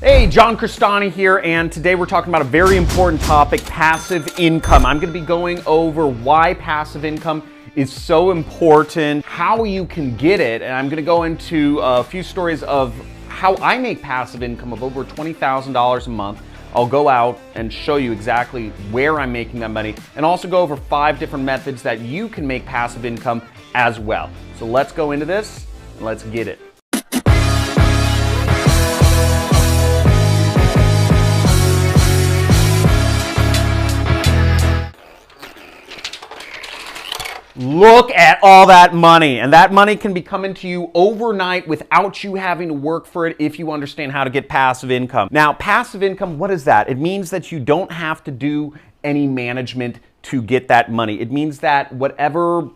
Hey, John Crestani here, and today we're talking about a very important topic, passive income. I'm going to be going over why passive income is so important, how you can get it, and I'm going to go into a few stories of how I make passive income of over $20,000 a month. I'll go out and show you exactly where I'm making that money, and also go over 5 different methods that you can make passive income as well. So let's go into this, and let's get it. Look at all that money, and that money can be coming to you overnight without you having to work for it if you understand how to get passive income. Now, passive income, what is that? It means that you don't have to do any management to get that money. It means that whatever,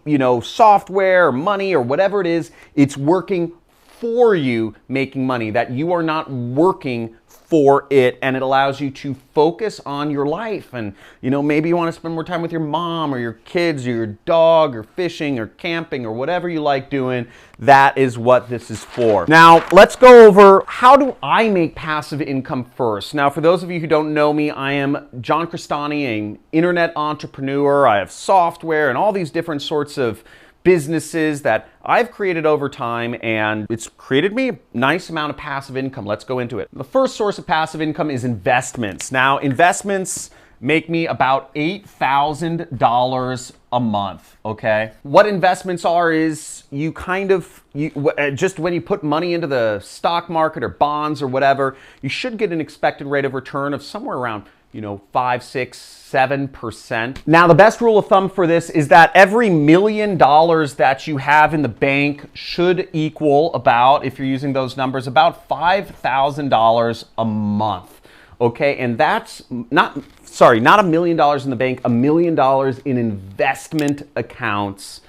software or money or whatever it is, it's working for you making money, that you are not working for it, and it allows you to focus on your life. And maybe you want to spend more time with your mom or your kids or your dog or fishing or camping or whatever you like doing. That is what this is for. Now let's go over how do I make passive income first. Now, for those of you who don't know me, I am John Crestani, an internet entrepreneur. I have software and all these different sorts of businesses that I've created over time, and it's created me a nice amount of passive income. Let's go into it. The first source of passive income is investments. Now, investments make me about $8,000 a month, okay? What investments are is just when you put money into the stock market or bonds or whatever, you should get an expected rate of return of somewhere around 5, 6, 7%. Now, the best rule of thumb for this is that every $1 million that you have in the bank should equal about, if you're using those numbers, about $5,000 a month. Okay, and that's not $1 million in the bank, $1 million in investment accounts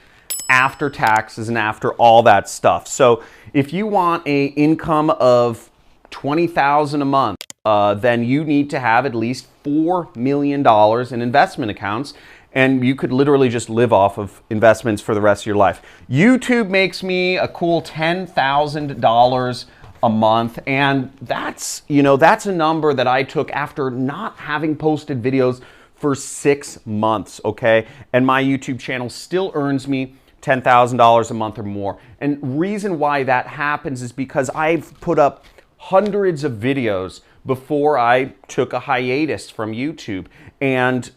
after taxes and after all that stuff. So if you want an income of $20,000 a month, then you need to have at least $4 million in investment accounts, and you could literally just live off of investments for the rest of your life. YouTube makes me a cool $10,000 a month, and that's a number that I took after not having posted videos for 6 months, okay? And my YouTube channel still earns me $10,000 a month or more. And reason why that happens is because I've put up hundreds of videos before I took a hiatus from YouTube. And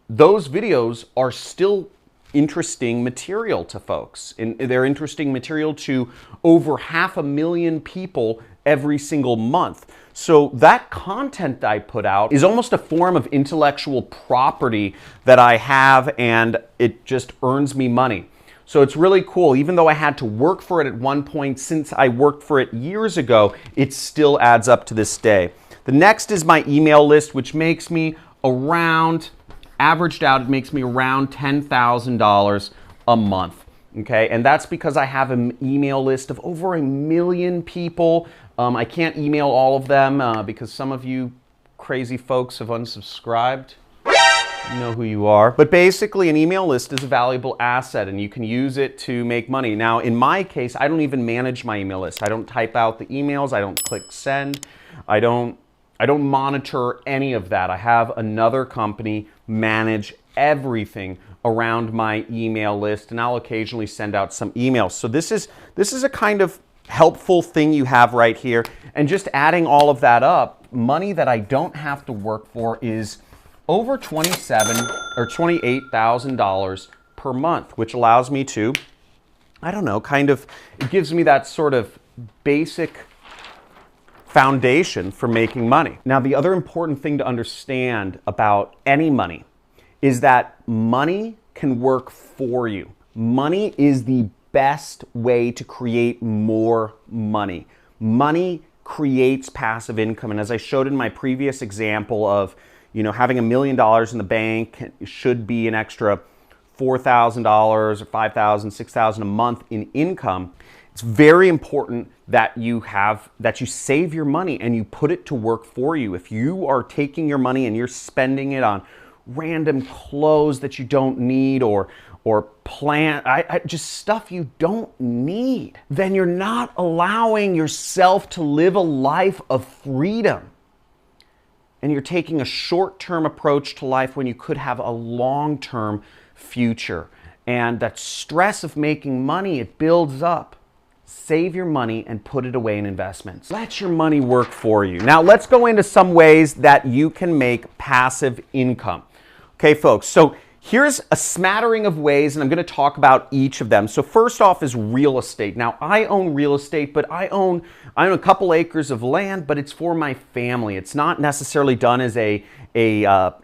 those videos are still interesting material to folks. And they're interesting material to over 500,000 people every single month. So that content I put out is almost a form of intellectual property that I have, and it just earns me money. So it's really cool. Even though I had to work for it at one point, since I worked for it years ago, it still adds up to this day. The next is my email list, which makes me averaged out, it makes me around $10,000 a month. Okay, and that's because I have an email list of over 1 million people. I can't email all of them because some of you crazy folks have unsubscribed. You know who you are. But basically, an email list is a valuable asset, and you can use it to make money. Now, in my case, I don't even manage my email list. I don't type out the emails. I don't click send. I don't monitor any of that. I have another company manage everything around my email list, and I'll occasionally send out some emails. So this is a kind of helpful thing you have right here. And just adding all of that up, money that I don't have to work for is over $27,000 or $28,000 per month, which allows me to, it gives me that sort of basic foundation for making money. Now, the other important thing to understand about any money is that money can work for you. Money is the best way to create more money. Money creates passive income, and as I showed in my previous example of having $1 million in the bank should be an extra $4,000 or $5,000, $6,000 a month in income. It's very important that you save your money and you put it to work for you. If you are taking your money and you're spending it on random clothes that you don't need or just stuff you don't need, then you're not allowing yourself to live a life of freedom. and you're taking a short-term approach to life when you could have a long-term future. And that stress of making money, it builds up. Save your money and put it away in investments. Let your money work for you. Now let's go into some ways that you can make passive income. Okay, folks, so here's a smattering of ways, and I'm going to talk about each of them. So first off is real estate. Now I own real estate, but I own a couple acres of land, but it's for my family. It's not necessarily done as a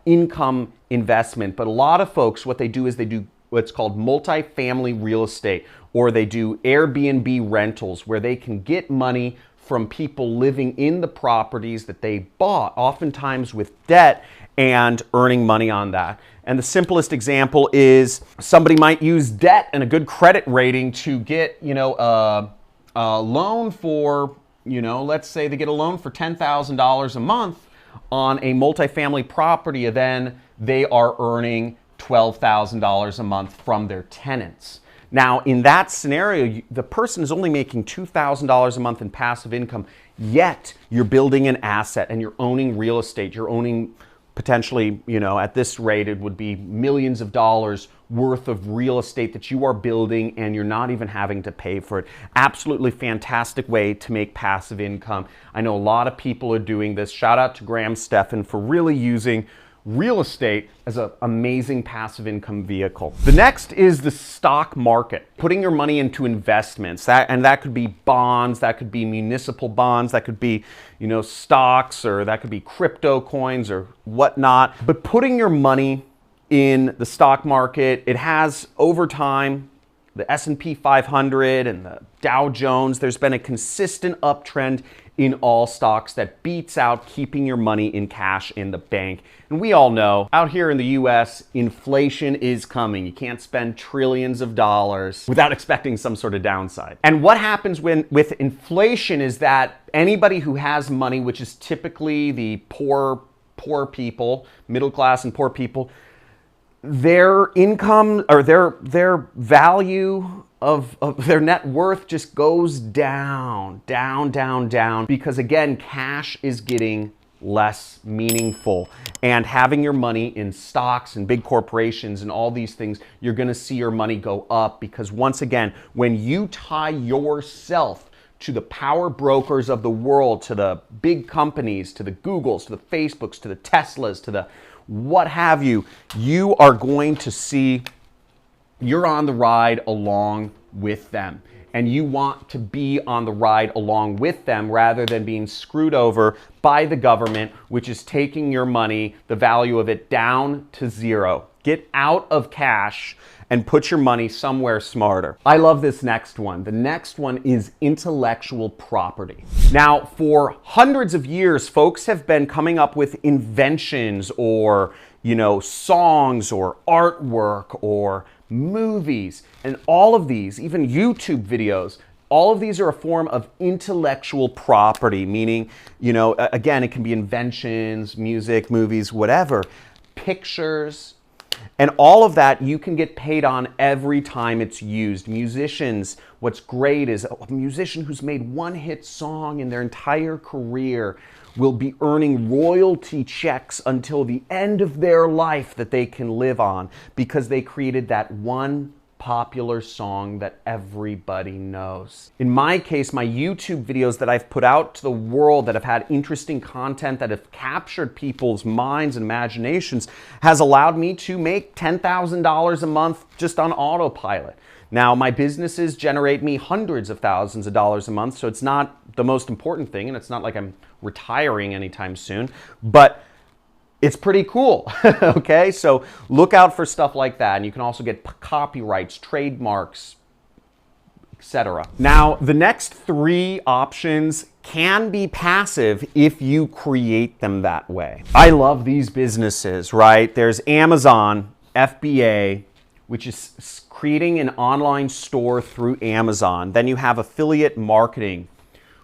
income investment, but a lot of folks, what they do is they do what's called multifamily real estate, or they do Airbnb rentals where they can get money from people living in the properties that they bought, oftentimes with debt, and earning money on that. And the simplest example is somebody might use debt and a good credit rating to get, a loan for, let's say they get a loan for $10,000 a month on a multifamily property, and then they are earning $12,000 a month from their tenants. Now, in that scenario, the person is only making $2,000 a month in passive income, yet you're building an asset and you're owning real estate. You're owning potentially, at this rate, it would be millions of dollars worth of real estate that you are building, and you're not even having to pay for it. Absolutely fantastic way to make passive income. I know a lot of people are doing this. Shout out to Graham Stephan for really using real estate as an amazing passive income vehicle. The next is the stock market, putting your money into investments. That could be bonds, that could be municipal bonds, that could be, stocks, or that could be crypto coins or whatnot. But putting your money in the stock market, it has over time, the S&P 500 and the Dow Jones, there's been a consistent uptrend in all stocks that beats out keeping your money in cash in the bank. And we all know, out here in the US, inflation is coming. You can't spend trillions of dollars without expecting some sort of downside. And what happens with inflation is that anybody who has money, which is typically the poor people, middle class and poor people, their income or their value of their net worth just goes down, because again, cash is getting less meaningful. And having your money in stocks and big corporations and all these things, you're gonna see your money go up, because once again, when you tie yourself to the power brokers of the world, to the big companies, to the Googles, to the Facebooks, to the Teslas, to the what have you, you are going to see you're on the ride along with them. And you want to be on the ride along with them rather than being screwed over by the government, which is taking your money, the value of it, down to zero. Get out of cash and put your money somewhere smarter. I love this next one. The next one is intellectual property. Now, for hundreds of years, folks have been coming up with inventions or, songs or artwork or movies, and all of these, even YouTube videos, all of these are a form of intellectual property, meaning, again, it can be inventions, music, movies, whatever, pictures, and all of that you can get paid on every time it's used. Musicians, what's great is a musician who's made one hit song in their entire career will be earning royalty checks until the end of their life that they can live on, because they created that one popular song that everybody knows. In my case, my YouTube videos that I've put out to the world that have had interesting content that have captured people's minds and imaginations has allowed me to make $10,000 a month just on autopilot. Now, my businesses generate me hundreds of thousands of dollars a month, so it's not the most important thing, and it's not like I'm retiring anytime soon, but it's pretty cool, okay? So look out for stuff like that, and you can also get copyrights, trademarks, etc. Now, the next three options can be passive if you create them that way. I love these businesses, right? There's Amazon, FBA, which is creating an online store through Amazon. Then you have affiliate marketing,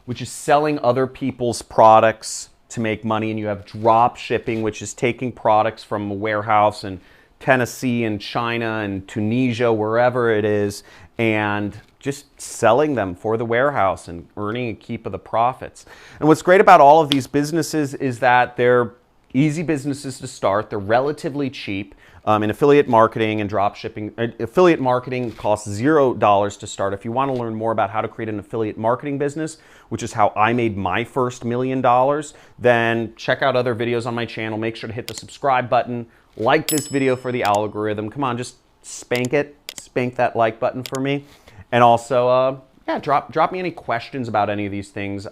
which is selling other people's products to make money. And you have drop shipping, which is taking products from a warehouse in Tennessee and China and Tunisia, wherever it is, and just selling them for the warehouse and earning a keep of the profits. And what's great about all of these businesses is that they're easy businesses to start. They're relatively cheap. In affiliate marketing and drop shipping, affiliate marketing costs $0 to start. If you want to learn more about how to create an affiliate marketing business, which is how I made my first $1 million, then check out other videos on my channel. Make sure to hit the subscribe button, like this video for the algorithm. Come on, just spank it, spank that like button for me. And also, yeah, drop me any questions about any of these things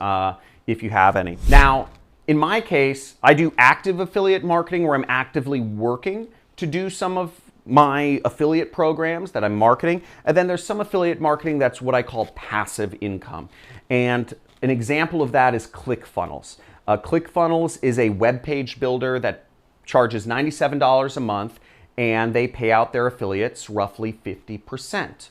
if you have any. Now, in my case, I do active affiliate marketing where I'm actively working to do some of my affiliate programs that I'm marketing. And then there's some affiliate marketing that's what I call passive income. And an example of that is ClickFunnels. ClickFunnels is a web page builder that charges $97 a month, and they pay out their affiliates roughly 50%.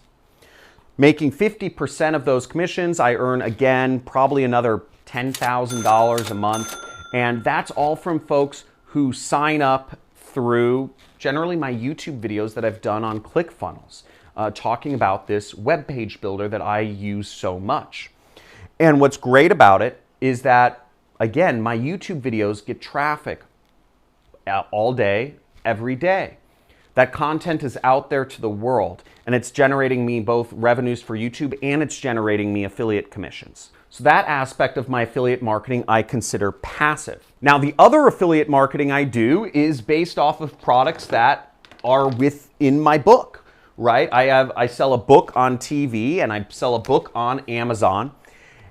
Making 50% of those commissions, I earn, again, probably another $10,000 a month. And that's all from folks who sign up through generally my YouTube videos that I've done on ClickFunnels, talking about this web page builder that I use so much. And what's great about it is that, again, my YouTube videos get traffic all day, every day. That content is out there to the world, and it's generating me both revenues for YouTube and it's generating me affiliate commissions. So that aspect of my affiliate marketing I consider passive. Now, the other affiliate marketing I do is based off of products that are within my book, right? I sell a book on TV and I sell a book on Amazon.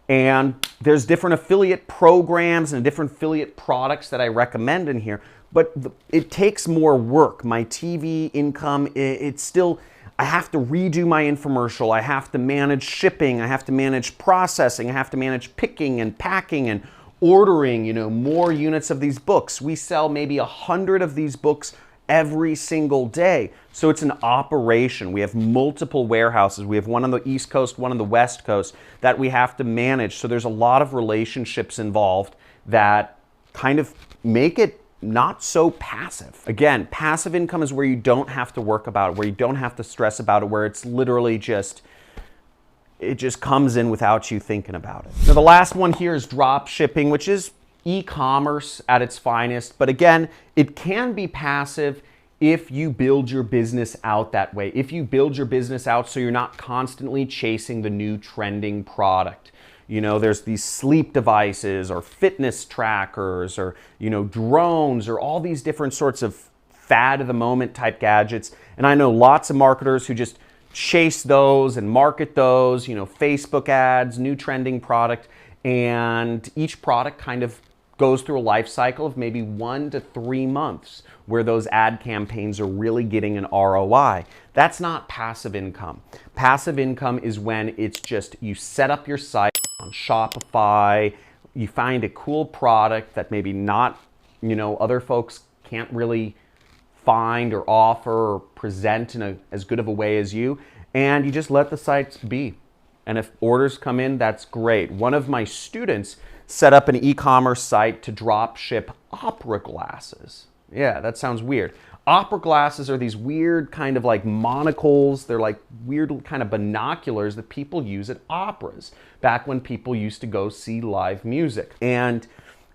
And there's different affiliate programs and different affiliate products that I recommend in here, but it takes more work. My TV income, it's still, I have to redo my infomercial. I have to manage shipping. I have to manage processing. I have to manage picking and packing and ordering, more units of these books. We sell maybe 100 of these books every single day. So it's an operation. We have multiple warehouses. We have one on the East Coast, one on the West Coast that we have to manage. So there's a lot of relationships involved that kind of make it not so passive. Again, passive income is where you don't have to work about it, where you don't have to stress about it, where it's literally just, it just comes in without you thinking about it. Now, the last one here is drop shipping, which is e-commerce at its finest. But again, it can be passive if you build your business out that way. If you build your business out so you're not constantly chasing the new trending product. There's these sleep devices or fitness trackers or, drones or all these different sorts of fad of the moment type gadgets. And I know lots of marketers who just chase those and market those, Facebook ads, new trending product. And each product kind of goes through a life cycle of maybe 1 to 3 months where those ad campaigns are really getting an ROI. That's not passive income. Passive income is when it's just you set up your site on Shopify, you find a cool product that maybe not, other folks can't really find or offer or present in as good of a way as you, and you just let the sites be. And if orders come in, that's great. One of my students set up an e-commerce site to drop ship opera glasses. Yeah, that sounds weird. Opera glasses are these weird kind of like monocles. They're like weird kind of binoculars that people use at operas back when people used to go see live music. And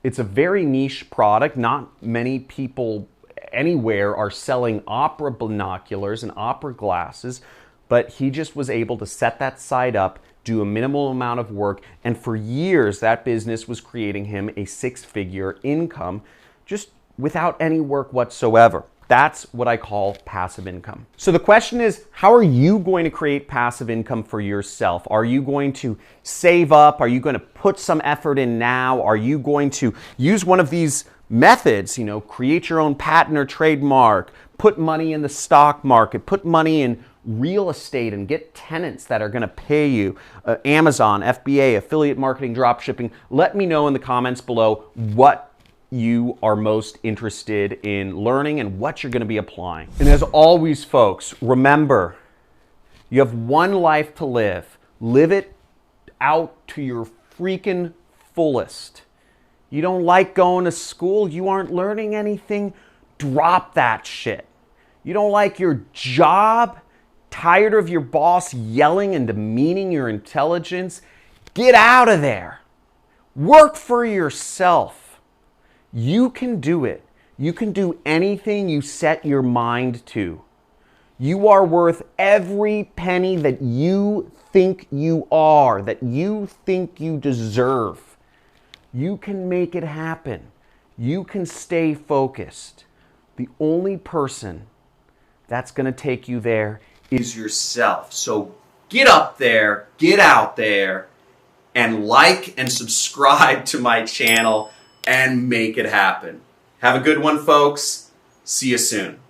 it's a very niche product. Not many people anywhere are selling opera binoculars and opera glasses, but he just was able to set that site up, do a minimal amount of work, and for years that business was creating him a 6-figure income just without any work whatsoever. That's what I call passive income. So the question is, how are you going to create passive income for yourself? Are you going to save up? Are you going to put some effort in now? Are you going to use one of these methods, create your own patent or trademark, put money in the stock market, put money in real estate and get tenants that are going to pay you, Amazon, FBA, affiliate marketing, drop shipping? Let me know in the comments below what you are most interested in learning and what you're going to be applying. And as always, folks, remember, you have one life to live. Live it out to your freaking fullest. You don't like going to school? You aren't learning anything? Drop that shit. You don't like your job? Tired of your boss yelling and demeaning your intelligence? Get out of there. Work for yourself. You can do it. You can do anything you set your mind to. You are worth every penny that you think you are, that you think you deserve. You can make it happen. You can stay focused. The only person that's going to take you there is yourself. So get up there, get out there, and like and subscribe to my channel and make it happen. Have a good one, folks. See you soon.